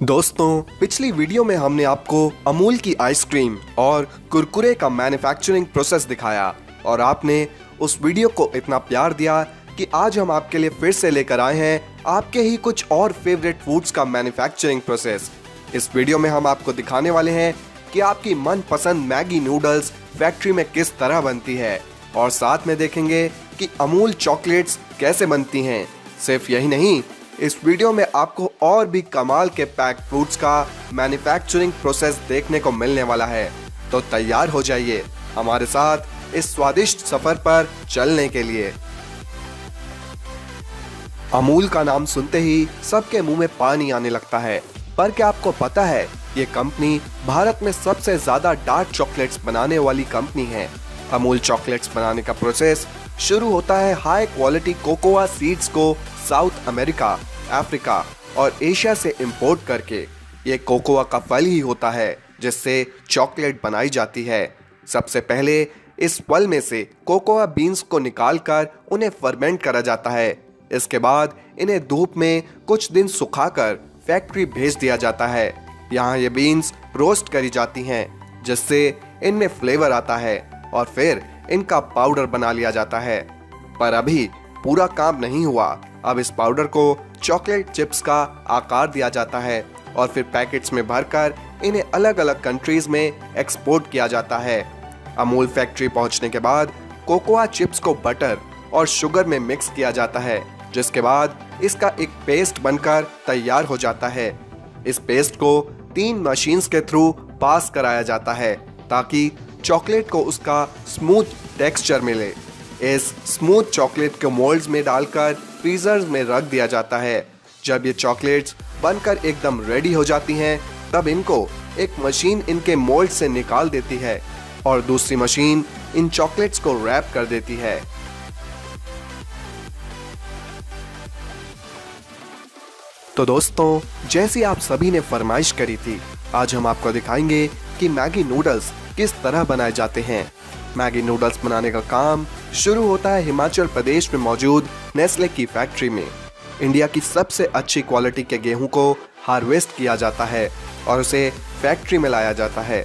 दोस्तों, पिछली वीडियो में हमने आपको अमूल की आइसक्रीम और कुरकुरे का मैन्युफैक्चरिंग प्रोसेस दिखाया और आपने उस वीडियो को इतना प्यार दिया कि आज हम आपके लिए फिर से लेकर आए हैं आपके ही कुछ और फेवरेट फूड्स का मैन्युफैक्चरिंग प्रोसेस। इस वीडियो में हम आपको दिखाने वाले हैं कि आपकी मनपसंद मैगी नूडल्स फैक्ट्री में किस तरह बनती है और साथ में देखेंगे कि अमूल चॉकलेट्स कैसे बनती हैं। सिर्फ यही नहीं, इस वीडियो में आपको और भी कमाल के पैक्ड फूड्स का मैन्युफैक्चरिंग प्रोसेस देखने को मिलने वाला है। तो तैयार हो जाइए हमारे साथ इस स्वादिष्ट सफर पर चलने के लिए। अमूल का नाम सुनते ही सबके मुंह में पानी आने लगता है, पर क्या आपको पता है ये कंपनी भारत में सबसे ज्यादा डार्क चॉकलेट्स बनाने वाली कंपनी है। अमूल चॉकलेट्स बनाने का प्रोसेस शुरू होता है हाई क्वालिटी कोकोआ सीड्स को साउथ अमेरिका, अफ्रीका और एशिया से इंपोर्ट करके। ये कोकोआ का फल ही होता है जिससे चॉकलेट बनाई जाती है। सबसे पहले इस फल में से कोकोआ बीन्स को निकालकर उन्हें फर्मेंट करा जाता है। इसके बाद इन्हें धूप में कुछ दिन सुखाकर फैक्ट्री भेज दिया जाता है। यहाँ ये बीन्स रोस्ट करी जाती हैं जिससे इनमें फ्लेवर आता है और फिर इनका पाउडर बना लिया जाता है। पर अभी पूरा काम नहीं हुआ। अब इस पाउडर को चॉकलेट चिप्स का आकार दिया जाता है और फिर पैकेट्स में भरकर इन्हें अलग अलग कंट्रीज में एक्सपोर्ट किया जाता है। अमूल फैक्ट्री पहुंचने के बाद कोकोआ चिप्स को बटर और शुगर में मिक्स किया जाता है, जिसके बाद इसका एक पेस्ट बनकर तैयार हो जाता है। इस पेस्ट को 3 मशीन्स के थ्रू पास कराया जाता है ताकि चॉकलेट को उसका स्मूथ टेक्सचर मिले। इस स्मूथ चॉकलेट को मोल्ड्स में डालकर फ्रीजर्स में रख दिया जाता है। जब ये चॉकलेट्स बनकर एकदम रेडी हो जाती हैं, तब इनको एक मशीन इनके मोल्ड से निकाल देती है और दूसरी मशीन इन चॉकलेट्स को रैप कर देती है। तो दोस्तों, जैसी आप सभी ने फरमाइश करी थी, आज हम आपको दिखाएंगे कि मैगी नूडल्स किस तरह बनाए जाते हैं। मैगी नूडल्स बनाने का काम शुरू होता है हिमाचल प्रदेश में मौजूद नेस्ले की फैक्ट्री में। इंडिया की सबसे अच्छी क्वालिटी के गेहूं को हार्वेस्ट किया जाता है और उसे फैक्ट्री में लाया जाता है।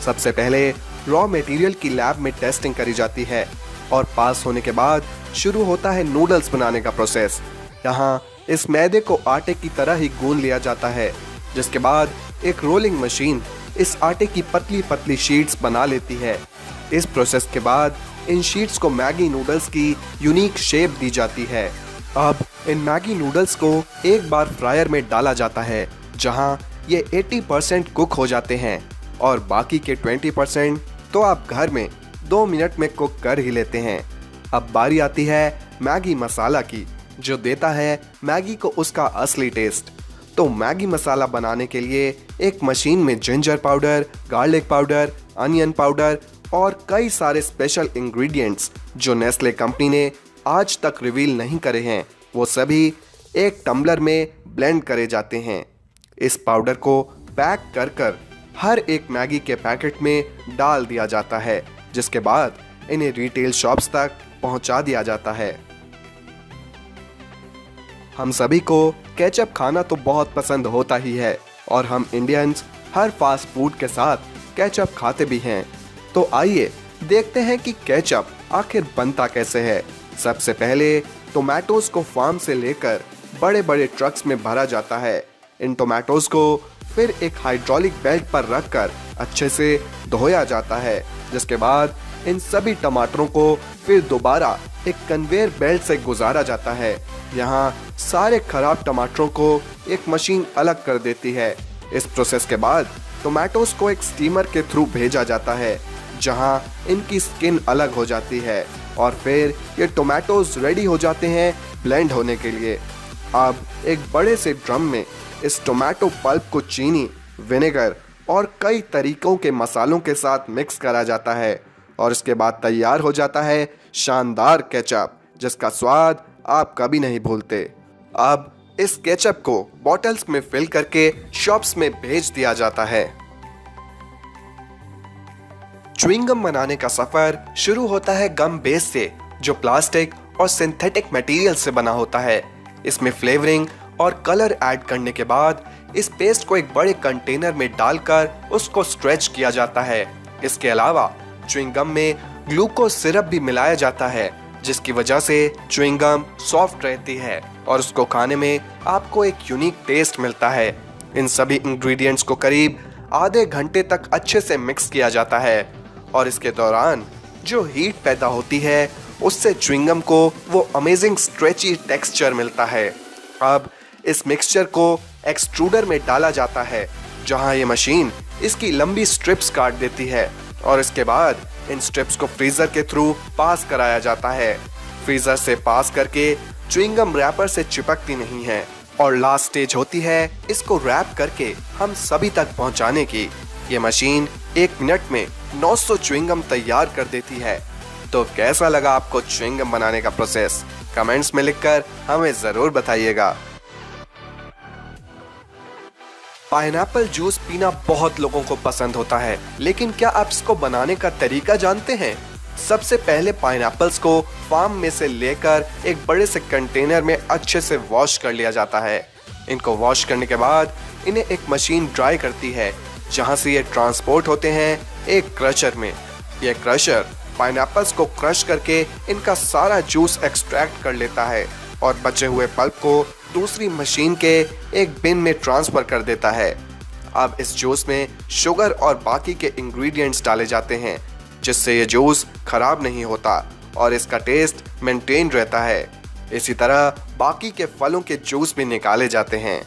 सबसे पहले रॉ मटेरियल की लैब में टेस्टिंग करी जाती है और पास होने के बाद शुरू होता है नूडल्स बनाने का प्रोसेस। यहाँ इस मैदे को आटे की तरह ही गूंद लिया जाता है, जिसके बाद एक रोलिंग मशीन इस आटे की पतली पतली शीट्स बना लेती है। इस प्रोसेस के बाद इन शीट्स को मैगी नूडल्स की यूनिक शेप दी जाती है। अब इन मैगी नूडल्स को एक बार फ्रायर में डाला जाता है, जहां ये 80% कुक हो जाते हैं और बाकी के 20% तो आप घर में 2 मिनट में कुक कर ही लेते हैं। अब बारी आती है मैगी मसाला की, जो देता है मैगी को उसका असली टेस्ट। तो मैगी मसाला बनाने के लिए एक मशीन में ginger powder, garlic powder, onion powder और कई सारे स्पेशल इंग्रेडिएंट्स जो नेस्ले कंपनी ने आज तक रिवील नहीं करे हैं, वो सभी एक टम्बलर में ब्लेंड करे जाते हैं। इस पाउडर को पैक कर कर हर एक मैगी के पैकेट में डाल दिया जाता है, जिसके बाद इन्हें रिटेल शॉप्स तक पहुंचा दिया जाता है। हम सभी को केचप खाना तो बहुत पसंद होता ही है और हम इंडियंस हर फास्ट फूड के साथ केचप खाते भी हैं। तो आइए देखते हैं कि केचप आखिर बनता कैसे है। सबसे पहले टोमेटोज को फार्म से लेकर बड़े बड़े ट्रक्स में भरा जाता है। इन टोमेटोज को फिर एक हाइड्रोलिक बेल्ट पर रखकर अच्छे से धोया जाता है, जिसके बाद इन सभी टमाटरों को फिर दोबारा एक कन्वेयर बेल्ट से गुजारा जाता है। यहाँ सारे खराब टमाटरों को एक मशीन अलग कर देती है। इस प्रोसेस के बाद टोमेटोज को एक स्टीमर के थ्रू भेजा जाता है, जहां इनकी स्किन अलग हो जाती है और फिर ये टोमेटोज रेडी हो जाते हैं ब्लेंड होने के लिए। अब एक बड़े से ड्रम में इस टोमेटो पल्प को चीनी, विनेगर और कई तरीकों के मसालों के साथ मिक्स करा जाता है और इसके बाद तैयार हो जाता है शानदार केचप, जिसका स्वाद आप कभी नहीं भूलते। अब इस केचप को बॉटल्स में फिल करके शॉप्स में भेज दिया जाता है। च्युइंगम बनाने का सफर शुरू होता है गम बेस से, जो प्लास्टिक और सिंथेटिक मटेरियल से बना होता है। इसमें फ्लेवरिंग और कलर ऐड करने के बाद इस पेस्ट को एक बड़े कंटेनर में डालकर उसको स्ट्रेच किया जाता है। इसके अलावा च्युइंग गम में ग्लूकोज सिरप भी मिलाया जाता है, जिसकी वजह से च्युइंग गम सॉफ्ट रहती है और उसको खाने में आपको एक यूनिक टेस्ट मिलता है। इन सभी इंग्रेडिएंट्स को करीब आधे घंटे तक अच्छे से मिक्स किया जाता है और इसके दौरान जो हीट पैदा होती है उससे च्युइंग गम को वो अमेजिंग स्ट्रेची टेक्सचर मिलता है। अब इस मिक्सचर को एक्सट्रूडर में डाला जाता है, जहां ये मशीन इसकी लंबी स्ट्रिप्स काट देती है और इसके बाद इन स्ट्रिप्स को फ्रीजर के थ्रू पास कराया जाता है। फ्रीजर से पास करके च्युइंग गम रैपर से चिपकती नहीं है और लास्ट स्टेज होती है इसको रैप करके हम सभी तक पहुंचाने की। ये मशीन 1 मिनट में 900 च्युइंग गम तैयार कर देती है। तो कैसा लगा आपको च्युइंग गम बनाने का प्रोसेस? कमेंट्स में लिखकर हमें जरूर बताइएगा। पाइनएप्पल जूस पीना बहुत लोगों को पसंद होता है, लेकिन क्या आप इसको बनाने का तरीका जानते हैं? सबसे पहले पाइनएप्पल्स को फार्म में से लेकर एक बड़े से कंटेनर में अच्छे से वॉश कर लिया जाता है। इनको वॉश करने के बाद इन्हें एक मशीन ड्राई करती है, जहां से ये ट्रांसपोर्ट होते हैं एक क्रशर में। यह क्रशर पाइनएप्पल्स को क्रश करके इनका सारा जूस एक्सट्रैक्ट कर लेता है और बचे हुए पल्प को दूसरी मशीन के एक बिन में ट्रांसफर कर देता है। अब इस जूस में शुगर और बाकी के इंग्रेडिएंट्स डाले जाते हैं, जिससे ये जूस खराब नहीं होता और इसका टेस्ट मेंटेन रहता है। इसी तरह बाकी के फलों के जूस भी निकाले जाते हैं।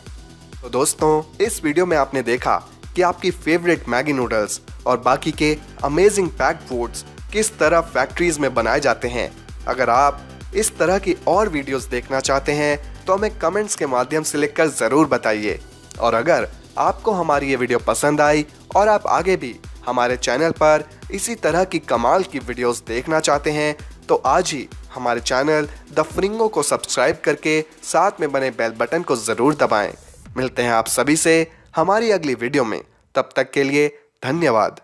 तो दोस्तों, इस वीडियो में आपने देखा कि आपकी फेवरेट मैगी नूडल्स और बाकी के अमेजिंग पैक्ड फूड्स किस तरह फैक्ट्रीज में बनाए जाते हैं। अगर आप इस तरह की और वीडियोस देखना चाहते हैं तो हमें कमेंट्स के माध्यम से लिखकर जरूर बताइए। और अगर आपको हमारी ये वीडियो पसंद आई और आप आगे भी हमारे चैनल पर इसी तरह की कमाल की वीडियोस देखना चाहते हैं तो आज ही हमारे चैनल द फ्रिंगो को सब्सक्राइब करके साथ में बने बेल बटन को जरूर दबाएं। मिलते हैं आप सभी से हमारी अगली वीडियो में, तब तक के लिए धन्यवाद।